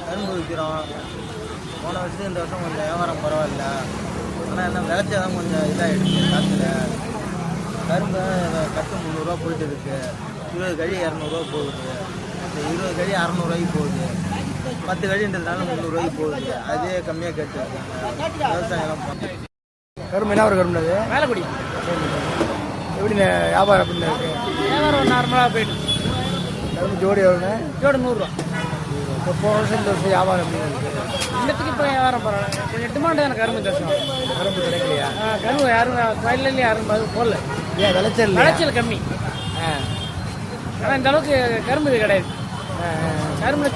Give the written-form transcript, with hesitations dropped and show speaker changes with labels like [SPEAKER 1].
[SPEAKER 1] கரும்பு விற்கிறோம். போன வருஷம் இந்த வருஷம் கொஞ்சம் வியாபாரம் பரவாயில்ல. ஆனால் என்ன விளைச்சதான் கொஞ்சம் இதாகிடுச்சு காற்றுல. கரும்பு கட்டு 300 போயிட்டு இருக்கு. 20 கழி 200 போகுது. இந்த 20 கழி 600 போகுது. 10 கழின்றதுனால 300 போகுது. அதே கம்மியாக கேட்டுருக்காங்க. விவசாயம்
[SPEAKER 2] கரும்பு என்ன ஒரு கரும்பு அது
[SPEAKER 3] மேலக்குடி
[SPEAKER 2] எப்படி வியாபாரம் அப்படின்னு இருக்கு?
[SPEAKER 3] வியாபாரம் நார்மலாக போயிட்டு
[SPEAKER 2] கரும்பு ஜோடி எவ்வளோண்ணே?
[SPEAKER 3] ஜோடி 100 ரூபா.
[SPEAKER 2] இப்போ போன வருஷம் இந்த வருஷம் வியாபாரம் எப்படி இருக்கு?
[SPEAKER 3] இன்னத்துக்கு இப்போ வியாபாரம் பரவாயில்ல. கொஞ்சம் டிமாண்டு தானே கரும்பு தோசம்.
[SPEAKER 2] கரும்பு கிடைக்கலையா?
[SPEAKER 3] கரும்பு யாரும் வயல்லேயும் யாரும் போடல.
[SPEAKER 2] ஏன் விளைச்சல்
[SPEAKER 3] விளைச்சல் கம்மி. ஆனால் இந்த அளவுக்கு கரும்பு இது கிடையாது. கரும்புல